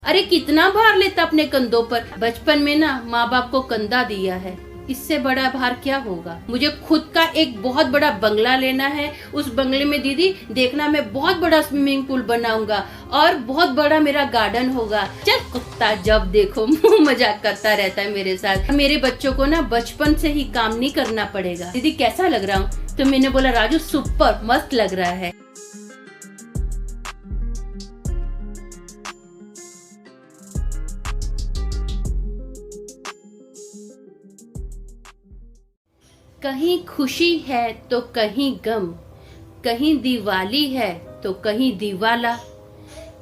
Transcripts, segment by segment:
अरे कितना भार लेता अपने कंधों पर। बचपन में ना माँ बाप को कंधा दिया है, इससे बड़ा भार क्या होगा। मुझे खुद का एक बहुत बड़ा बंगला लेना है। उस बंगले में दीदी देखना मैं बहुत बड़ा स्विमिंग पूल बनाऊंगा और बहुत बड़ा मेरा गार्डन होगा। चल कुत्ता, जब देखो मुंह मजाक करता रहता है मेरे साथ। मेरे बच्चों को ना बचपन से ही काम नहीं करना पड़ेगा। दीदी कैसा लग रहा हूँ? तो मैंने बोला राजू सुपर मस्त लग रहा है। कहीं खुशी है तो कहीं गम, कहीं दिवाली है तो कहीं दिवाला।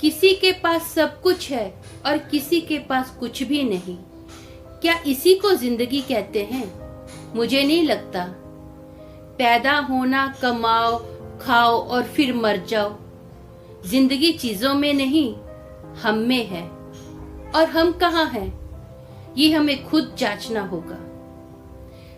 किसी के पास सब कुछ है और किसी के पास कुछ भी नहीं। क्या इसी को जिंदगी कहते हैं? मुझे नहीं लगता। पैदा होना, कमाओ, खाओ और फिर मर जाओ। जिंदगी चीजों में नहीं, हम में है। और हम कहाँ हैं, ये हमें खुद जांचना होगा।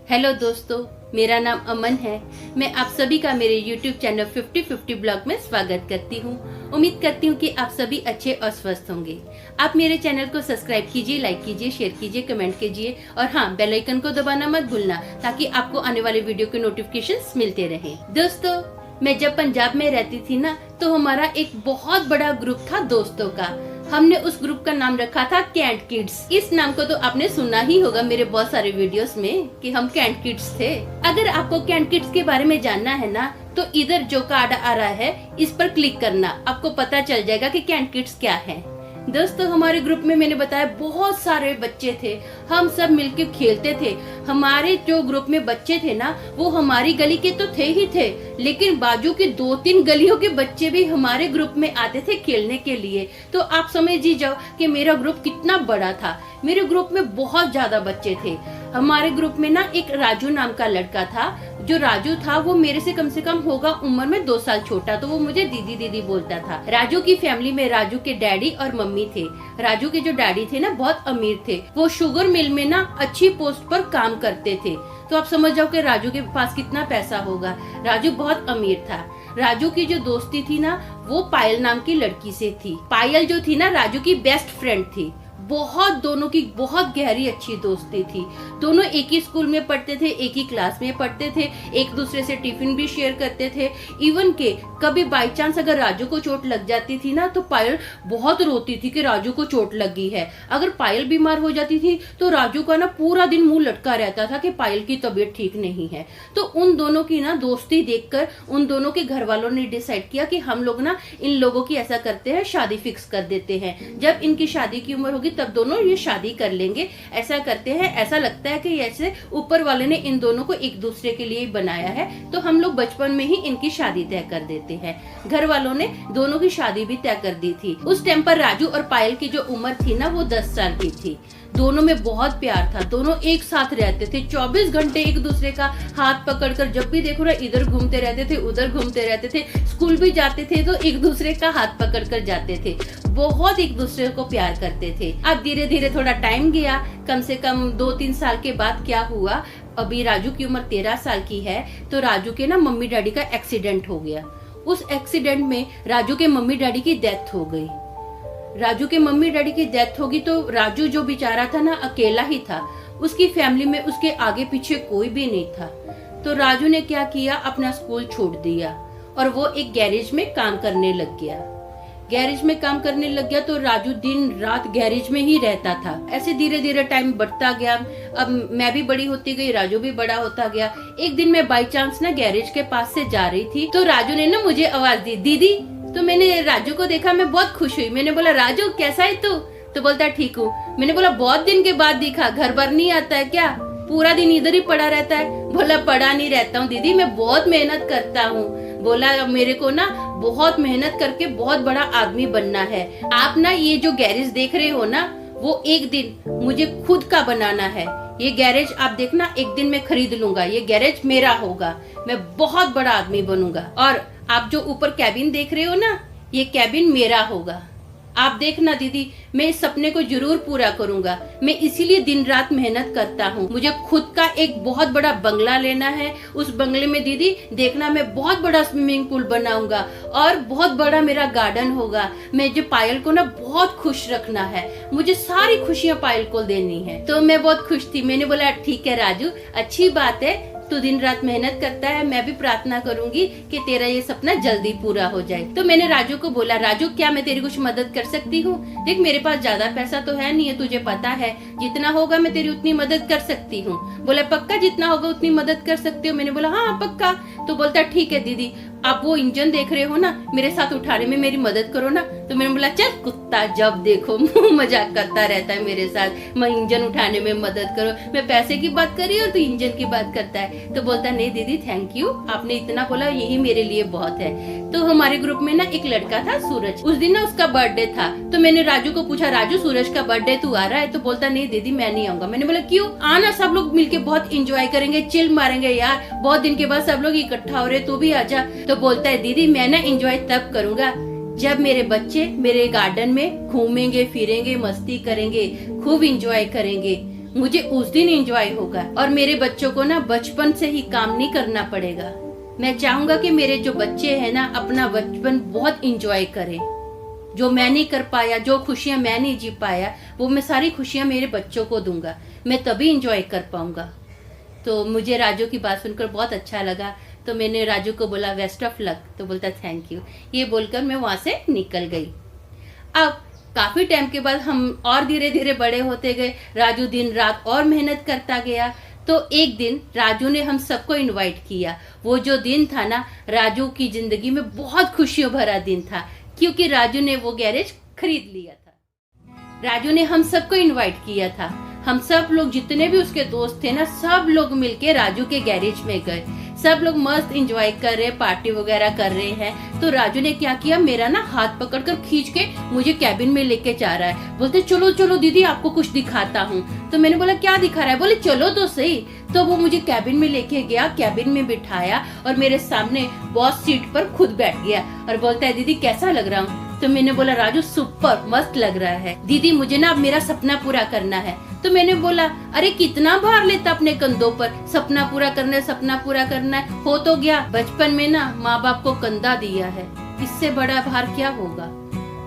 हेलो दोस्तों, मेरा नाम अमन है। मैं आप सभी का मेरे YouTube चैनल 50-50 ब्लॉग में स्वागत करती हूँ। उम्मीद करती हूँ कि आप सभी अच्छे और स्वस्थ होंगे। आप मेरे चैनल को सब्सक्राइब कीजिए, लाइक कीजिए, शेयर कीजिए, कमेंट कीजिए और हाँ, बेल आइकन को दबाना मत भूलना ताकि आपको आने वाले वीडियो के नोटिफिकेशंस मिलते रहे। दोस्तों, मैं जब पंजाब में रहती थी ना, तो हमारा एक बहुत बड़ा ग्रुप था दोस्तों का। हमने उस ग्रुप का नाम रखा था कैंट किड्स। इस नाम को तो आपने सुना ही होगा मेरे बहुत सारे वीडियोस में कि हम कैंट किड्स थे। अगर आपको कैंट किड्स के बारे में जानना है ना, तो इधर जो कार्ड आ रहा है इस पर क्लिक करना, आपको पता चल जाएगा कि कैंट किड्स क्या है। दोस्तों, हमारे ग्रुप में मैंने बताया बहुत सारे बच्चे थे। हम सब मिलके खेलते थे। हमारे जो ग्रुप में बच्चे थे ना, वो हमारी गली के तो थे ही थे, लेकिन बाजू की 2-3 गलियों के बच्चे भी हमारे ग्रुप में आते थे खेलने के लिए। तो आप समझ ही जाओ कि मेरा ग्रुप कितना बड़ा था। मेरे ग्रुप में बहुत ज्यादा बच्चे थे। हमारे ग्रुप में ना एक राजू नाम का लड़का था। जो राजू था वो मेरे से कम होगा उम्र में 2 साल छोटा, तो वो मुझे दीदी दीदी बोलता था। राजू की फैमिली में राजू के डैडी और मम्मी थे। राजू के जो डैडी थे ना, बहुत अमीर थे। वो शुगर मिल में ना अच्छी पोस्ट पर काम करते थे। तो आप समझ जाओ कि राजू के पास कितना पैसा होगा। राजू बहुत अमीर था। राजू की जो दोस्ती थी ना, वो पायल नाम की लड़की से थी। पायल जो थी ना, राजू की बेस्ट फ्रेंड थी। दोनों की बहुत गहरी अच्छी दोस्ती थी। दोनों एक ही स्कूल में पढ़ते थे, एक ही क्लास में पढ़ते थे, एक दूसरे से टिफिन भी शेयर करते थे। इवन के कभी बाई चांस अगर राजू को चोट लग जाती थी ना, तो पायल बहुत रोती थी कि राजू को चोट लगी है। अगर पायल बीमार हो जाती थी तो राजू का ना पूरा दिन मुंह लटका रहता था कि पायल की तबीयत ठीक नहीं है। तो उन दोनों की ना दोस्ती देखकर उन दोनों के घर वालों ने डिसाइड किया कि हम लोग ना इन लोगों की ऐसा करते हैं, शादी फिक्स कर देते हैं। जब इनकी शादी की उम्र होगी तब दोनों ये शादी कर लेंगे। ऐसा करते हैं, ऐसा लगता है कि ऐसे ऊपर वाले ने इन दोनों को एक दूसरे के लिए बनाया है, तो हम लोग बचपन में ही इनकी शादी तय कर देते हैं। घर वालों ने दोनों की शादी भी तय कर दी थी। उस टाइम पर राजू और पायल की जो उम्र थी ना, वो 10 साल की थी। दोनों में बहुत प्यार था। दोनों एक साथ रहते थे, 24 घंटे एक दूसरे का हाथ पकड़कर, जब भी देखो ना इधर घूमते रहते थे, उधर घूमते रहते थे। स्कूल भी जाते थे तो एक दूसरे का हाथ पकड़कर जाते थे। बहुत एक दूसरे को प्यार करते थे। अब धीरे धीरे थोड़ा टाइम गया, कम से कम 2-3 साल के बाद क्या हुआ, अभी राजू की उम्र 13 साल की है, तो राजू के ना मम्मी डैडी का एक्सीडेंट हो गया। उस एक्सीडेंट में राजू के मम्मी डैडी की डेथ हो गई। राजू के मम्मी डैडी की डेथ होगी तो राजू जो बेचारा था ना, अकेला ही था। उसकी फैमिली में उसके आगे पीछे कोई भी नहीं था। तो राजू ने क्या किया, अपना स्कूल छोड़ दिया और वो एक गैरेज में काम करने लग गया। गैरेज में काम करने लग गया तो राजू दिन रात गैरेज में ही रहता था। ऐसे धीरे धीरे टाइम बढ़ता गया। अब मैं भी बड़ी होती गई, राजू भी बड़ा होता गया। एक दिन मैं बाई चांस ना गैरेज के पास से जा रही थी, तो राजू ने ना मुझे आवाज दी, दीदी। तो मैंने राजू को देखा, मैं बहुत खुश हुई। मैंने बोला, राजू कैसा है तू? तो बोलता, ठीक हूँ। मैंने बोला, बहुत दिन के बाद दिखा, घर पर नहीं आता है क्या? पूरा दिन इधर ही पड़ा रहता है। बोला, पड़ा नहीं रहता हूँ दीदी, मैं बहुत मेहनत करता हूँ। बोला, मेरे को ना बहुत मेहनत करके बहुत बड़ा आदमी बनना है। आप ना ये जो गैरेज देख रहे हो ना, वो एक दिन मुझे खुद का बनाना है। ये गैरेज आप देखना, एक दिन मैं खरीद लूंगा, ये गैरेज मेरा होगा, मैं बहुत बड़ा आदमी बनूंगा। और आप जो ऊपर कैबिन देख रहे हो ना, ये कैबिन मेरा होगा। आप देखना दीदी, मैं इस सपने को जरूर पूरा करूंगा। मैं इसीलिए दिन रात मेहनत करता हूँ। मुझे खुद का एक बहुत बड़ा बंगला लेना है। उस बंगले में दीदी देखना, मैं बहुत बड़ा स्विमिंग पूल बनाऊंगा और बहुत बड़ा मेरा गार्डन होगा। मैं जो पायल को ना बहुत खुश रखना है, मुझे सारी खुशियाँ पायल को देनी है। तो मैं बहुत खुश थी। मैंने बोला ठीक है राजू, अच्छी बात है, तू दिन रात मेहनत करता है, मैं भी प्रार्थना करूंगी कि तेरा ये सपना जल्दी पूरा हो जाए। तो मैंने राजू को बोला, राजू क्या मैं तेरी कुछ मदद कर सकती हूँ? देख मेरे पास ज्यादा पैसा तो है नहीं है, तुझे पता है, जितना होगा मैं तेरी उतनी मदद कर सकती हूँ। बोला पक्का जितना होगा उतनी मदद कर सकती हो? मैंने बोला हाँ पक्का। तो बोलता ठीक है दीदी, आप वो इंजन देख रहे हो ना, मेरे साथ उठाने में मेरी मदद करो ना। तो मैंने बोला चल कुत्ता, जब देखो मुंह मजाक करता रहता है मेरे साथ, मैं इंजन उठाने में मदद करो, मैं पैसे की बात कर रही हूँ और तू इंजन की बात करता है। तो बोलता नहीं दीदी थैंक यू, आपने इतना बोला यही मेरे लिए बहुत है। तो हमारे ग्रुप में ना एक लड़का था सूरज, उस दिन ना उसका बर्थडे था। तो मैंने राजू को पूछा, राजू सूरज का बर्थडे तू आ रहा है? तो बोलता नहीं दीदी मैं नहीं आऊंगा। मैंने बोला क्यों? आना, सब लोग मिलके बहुत इंजॉय करेंगे, चिल मारेंगे यार, बहुत दिन के बाद सब लोग इकट्ठा हो रहे, तू भी आजा। तो बोलता है दीदी मैं ना एंजॉय तब करूंगा जब मेरे बच्चे मेरे गार्डन में घूमेंगे फिरेंगे, मस्ती करेंगे, खूब एंजॉय करेंगे, मुझे उस दिन एंजॉय होगा। और मेरे बच्चों को ना बचपन से ही काम नहीं करना पड़ेगा। मैं चाहूंगा कि मेरे जो बच्चे हैं ना अपना बचपन बहुत एंजॉय करें। जो मैं नहीं कर पाया, जो खुशियां मैं नहीं जी पाया, वो मैं सारी खुशियां मेरे बच्चों को दूंगा, मैं तभी एंजॉय कर पाऊंगा। तो मुझे राजू की बात सुनकर बहुत अच्छा लगा। तो मैंने राजू को बोला बेस्ट ऑफ लक। तो बोलता थैंक यू। ये बोलकर मैं वहां से निकल गई। अब काफी टाइम के बाद हम और धीरे धीरे बड़े होते गए। राजू दिन रात और मेहनत करता गया। तो एक दिन राजू ने हम सबको इनवाइट किया। वो जो दिन था ना, राजू की जिंदगी में बहुत खुशियों भरा दिन था, क्योंकि राजू ने वो गैरेज खरीद लिया था। राजू ने हम सबको इनवाइट किया था। हम सब लोग जितने भी उसके दोस्त थे ना, सब लोग मिलके राजू के गैरेज में गए। सब लोग मस्त एंजॉय कर रहे, पार्टी वगैरह कर रहे हैं। तो राजू ने क्या किया, मेरा ना हाथ पकड़कर खींच के मुझे कैबिन में लेके जा रहा है। बोलते चलो चलो दीदी आपको कुछ दिखाता हूँ। तो मैंने बोला क्या दिखा रहा है? बोले चलो तो सही। तो वो मुझे कैबिन में लेके गया, कैबिन में बिठाया और मेरे सामने बॉस सीट पर खुद बैठ गया और बोलता है दीदी कैसा लग रहा हूँ? तो मैंने बोला राजू सुपर मस्त लग रहा है। दीदी मुझे ना अब मेरा सपना पूरा करना है। तो मैंने बोला अरे कितना भार लेता अपने कंधों पर, सपना पूरा करना है, सपना पूरा करना है, हो तो गया। बचपन में ना माँ बाप को कंधा दिया है, इससे बड़ा भार क्या होगा?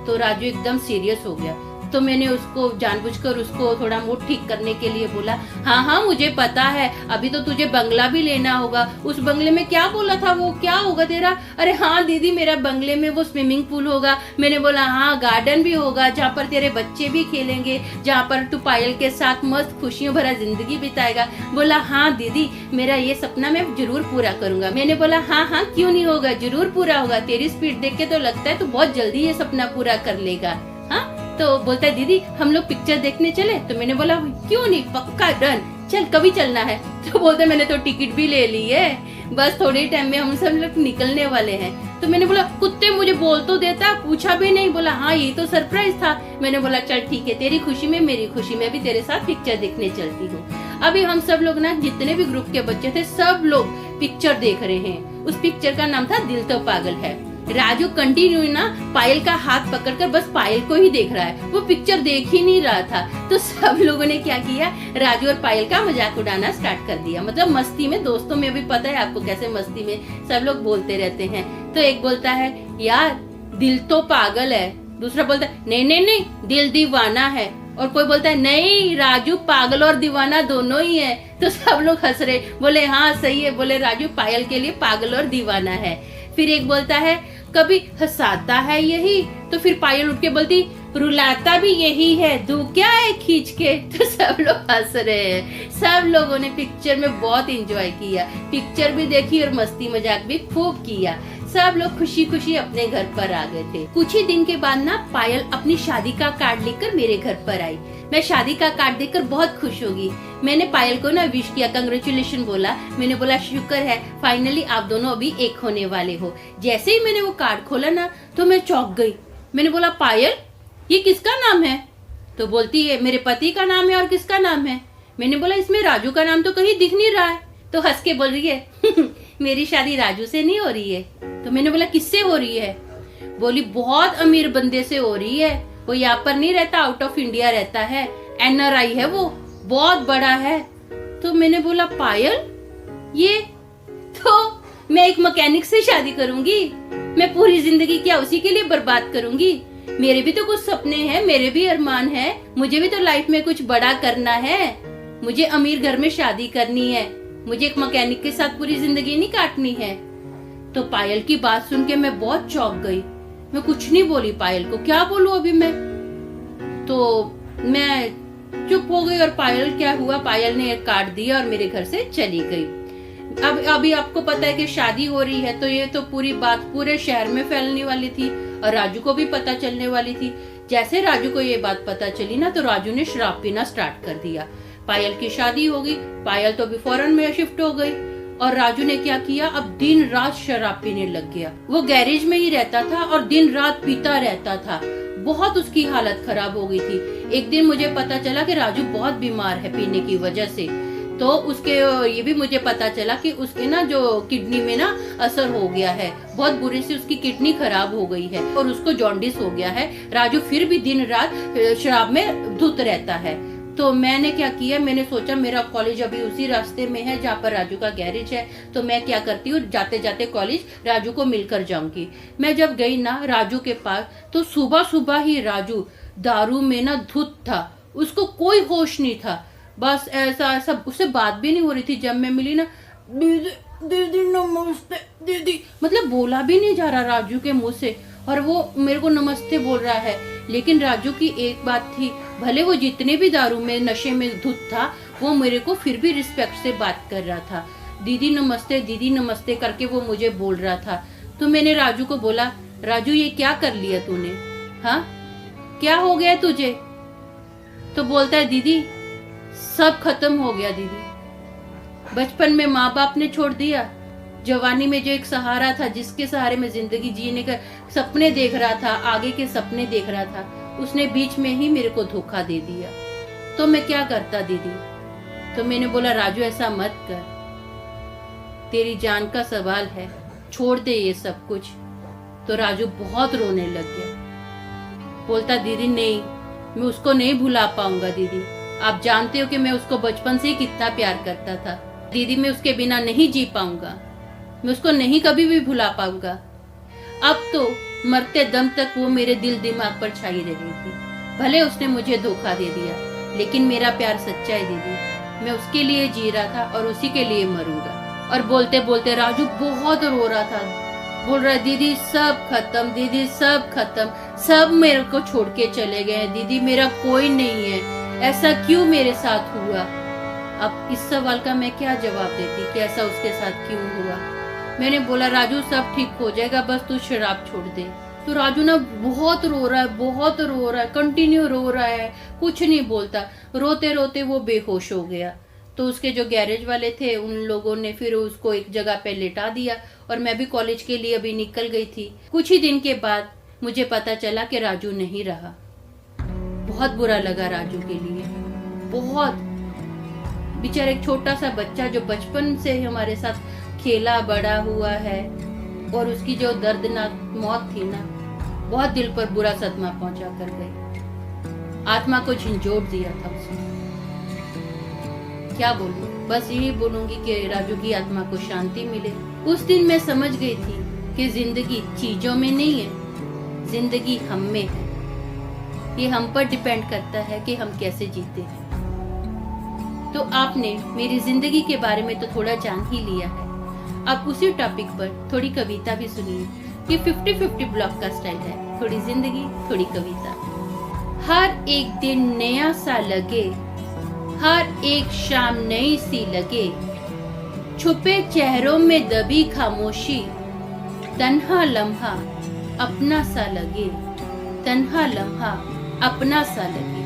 तो राजू एकदम सीरियस हो गया। तो मैंने उसको जानबूझकर उसको थोड़ा मूड ठीक करने के लिए बोला हाँ हाँ मुझे पता है, अभी तो तुझे बंगला भी लेना होगा। उस बंगले में क्या बोला था, वो क्या होगा तेरा? अरे हाँ दीदी मेरा बंगले में वो स्विमिंग पूल होगा। मैंने बोला हाँ गार्डन भी होगा जहाँ पर तेरे बच्चे भी खेलेंगे, जहाँ पर तू पायल के साथ मस्त खुशियों भरा जिंदगी बिताएगा। बोला हाँ दीदी मेरा ये सपना मैं जरूर पूरा करूंगा। मैंने बोला हाँ हाँ क्यों नहीं होगा, जरूर पूरा होगा। तेरी स्पीड देख के तो लगता है तू बहुत जल्दी ये सपना पूरा कर लेगा। हाँ तो बोलता है दीदी हम लोग पिक्चर देखने चले? तो मैंने बोला क्यों नहीं, पक्का डन, चल कभी चलना है? तो बोलता है मैंने तो टिकट भी ले ली है, बस थोड़े टाइम में हम सब लोग निकलने वाले हैं। तो मैंने बोला कुत्ते मुझे बोल तो देता, पूछा भी नहीं। बोला हाँ ये तो सरप्राइज था। मैंने बोला चल ठीक है, तेरी खुशी में मेरी खुशी, मैं भी तेरे साथ पिक्चर देखने चलती हूँ। अभी हम सब लोग ना जितने भी ग्रुप के बच्चे थे सब लोग पिक्चर देख रहे हैं। उस पिक्चर का नाम था दिल तो पागल है। राजू कंटिन्यू ना पायल का हाथ पकड़कर बस पायल को ही देख रहा है, वो पिक्चर देख ही नहीं रहा था। तो सब लोगों ने क्या किया, राजू और पायल का मजाक उड़ाना स्टार्ट कर दिया। मतलब मस्ती में, दोस्तों में भी पता है आपको कैसे मस्ती में सब लोग बोलते रहते हैं। तो एक बोलता है यार दिल तो पागल है, दूसरा बोलता है नहीं नहीं नहीं दिल दीवाना है, और कोई बोलता है नहीं राजू पागल और दीवाना दोनों ही है। तो सब लोग हंस रहे, बोले हाँ सही है, बोले राजू पायल के लिए पागल और दीवाना है। फिर एक बोलता है कभी हंसाता है यही, तो फिर पायल उठ के बोलती रुलाता भी यही है, दू क्या है खींच के। तो सब लोग हंस रहे हैं। सब लोगों ने पिक्चर में बहुत एंजॉय किया, पिक्चर भी देखी और मस्ती मजाक भी खूब किया। सब लोग खुशी खुशी अपने घर पर आ गए थे। कुछ ही दिन के बाद ना पायल अपनी शादी का कार्ड लेकर मेरे घर पर आई। मैं शादी का कार्ड देखकर बहुत खुश होगी। मैंने पायल को ना विश किया, कंग्रेचुलेशन बोला। मैंने बोला शुक्र है फाइनली आप दोनों अभी एक होने वाले हो। जैसे ही मैंने वो कार्ड खोला ना तो मैं चौंक गई। मैंने बोला पायल ये किसका नाम है? तो बोलती है मेरे पति का नाम है। और किसका नाम है? मैंने बोला इसमें राजू का नाम तो कहीं दिख नहीं रहा है। तो हंस के बोल रही है मेरी शादी राजू से नहीं हो रही है। तो मैंने बोला किससे हो रही है? बोली बहुत अमीर बंदे से हो रही है, वो यहाँ पर नहीं रहता, आउट ऑफ इंडिया रहता है, NRI है वो, बहुत बड़ा है। तो मैंने बोला पायल ये तो मैं एक मैकेनिक से शादी करूंगी, मैं पूरी जिंदगी क्या उसी के लिए बर्बाद करूंगी? मेरे भी तो कुछ सपने हैं, मेरे भी अरमान है, मुझे भी तो लाइफ में कुछ बड़ा करना है, मुझे अमीर घर में शादी करनी है, मुझे एक मैकेनिक के साथ पूरी जिंदगी नहीं काटनी है। तो पायल की बात सुन के मैं बहुत चौंक गई, मैं कुछ नहीं बोली पायल को, क्या बोलूं अभी मैं। तो मैं चुप हो गई और पायल क्या हुआ, पायल ने एक काट दिया और मेरे घर से चली गई। अब अभी आपको पता है कि शादी हो रही है, तो ये तो पूरी बात पूरे शहर में फैलने वाली थी और राजू को भी पता चलने वाली थी। जैसे राजू को ये बात पता चली ना, तो राजू ने शराब पीना स्टार्ट कर दिया। पायल की शादी हो गई, पायल तो अभी फॉरेन में शिफ्ट हो गई और राजू ने क्या किया, अब दिन रात शराब पीने लग गया। वो गैरेज में ही रहता था और दिन रात पीता रहता था, बहुत उसकी हालत खराब हो गई थी। एक दिन मुझे पता चला कि राजू बहुत बीमार है पीने की वजह से। तो उसके ये भी मुझे पता चला कि उसके ना जो किडनी में ना असर हो गया है, बहुत बुरे से उसकी किडनी खराब हो गई है और उसको जॉन्डिस हो गया है। राजू फिर भी दिन रात शराब में धुत रहता है। तो मैंने क्या किया, मैंने सोचा मेरा कॉलेज अभी उसी रास्ते में है जहाँ पर राजू का गैरेज है, तो मैं क्या करती हूँ, जाते जाते कॉलेज राजू को मिलकर जाऊंगी। मैं जब गई ना राजू के पास, तो सुबह सुबह ही राजू दारू में ना धुत था, उसको कोई होश नहीं था, बस ऐसा ऐसा, उससे बात भी नहीं हो रही थी। जब मैं मिली ना, दीदी दीदी नमस्ते दीदी, मतलब बोला भी नहीं जा रहा राजू के मुंह से, और वो मेरे को नमस्ते बोल रहा है। लेकिन राजू की एक बात थी, भले वो जितने भी दारू में नशे में धुत था, वो मेरे को फिर भी रिस्पेक्ट से बात कर रहा था। दीदी नमस्ते करके वो मुझे बोल रहा था। तो मैंने राजू को बोला, राजू ये क्या कर लिया तूने, हाँ क्या हो गया तुझे? तो बोलता है दीदी सब खत्म हो गया दीदी, बचपन में माँ बाप ने छोड़ दिया, जवानी में जो एक सहारा था, जिसके सहारे में जिंदगी जीने का सपने देख रहा था, आगे के सपने देख रहा था, उसने बीच में ही मेरे को धोखा दे दिया। तो मैं क्या करता दीदी? तो मैंने बोला राजू ऐसा मत कर, तेरी जान का सवाल है, छोड़ दे ये सब कुछ। तो राजू बहुत रोने लग गया, बोलता दीदी नहीं, मैं उसको नहीं भुला पाऊंगा दीदी, आप जानते हो कि मैं उसको बचपन से ही कितना प्यार करता था दीदी, मैं उसके बिना नहीं जी पाऊंगा, मैं उसको नहीं कभी भी भुला पाऊंगा। अब तो मरते दम तक वो मेरे दिल दिमाग पर छाई रहेगी। भले उसने मुझे धोखा दे दिया, लेकिन मेरा प्यार सच्चा है दीदी, मैं उसके लिए जी रहा था और उसी के लिए मरूंगा। और बोलते बोलते राजू बहुत रो रहा था, बोल रहा दीदी सब खत्म, दीदी सब खत्म, सब मेरे को छोड़ के चले गए दीदी, मेरा कोई नहीं है, ऐसा क्यों मेरे साथ हुआ? अब इस सवाल का मैं क्या जवाब देती कि ऐसा उसके साथ क्यों हुआ? मैंने बोला राजू सब ठीक हो जाएगा, बस तू शराब छोड़ दे। तो राजू ना बहुत रो रहा है, कंटिन्यू रो रहा है, कुछ नहीं बोलता। रोते रोते वो बेहोश हो गया। तो उसके जो गैरेज वाले थे उन लोगों ने फिर उसको एक जगह पे लेटा दिया और मैं भी कॉलेज के लिए अभी निकल गई थी। कुछ ही दिन के बाद मुझे पता चला कि राजू नहीं रहा। बहुत बुरा लगा राजू के लिए, बहुत। बेचारा एक छोटा सा बच्चा जो बचपन से हमारे साथ खेला बड़ा हुआ है, और उसकी जो दर्दनाक मौत थी ना, बहुत दिल पर बुरा सदमा पहुंचा कर गई, आत्मा को झंझोड़ दिया था उसने। क्या बोलूं, बस यही बोलूंगी कि राजू की आत्मा को शांति मिले। उस दिन मैं समझ गई थी कि जिंदगी चीजों में नहीं है, जिंदगी हम में है। ये हम पर डिपेंड करता है कि हम कैसे जीते हैं। तो आपने मेरी जिंदगी के बारे में तो थोड़ा जान ही लिया है, अब उसी टॉपिक पर थोड़ी कविता भी सुनिए कि 50-50 ब्लॉक का स्टाइल है, थोड़ी जिंदगी थोड़ी कविता। हर एक दिन नया सा लगे, हर एक शाम नई सी लगे, छुपे चेहरों में दबी खामोशी, तन्हा लम्हा अपना सा लगे, तन्हा लम्हा अपना सा लगे।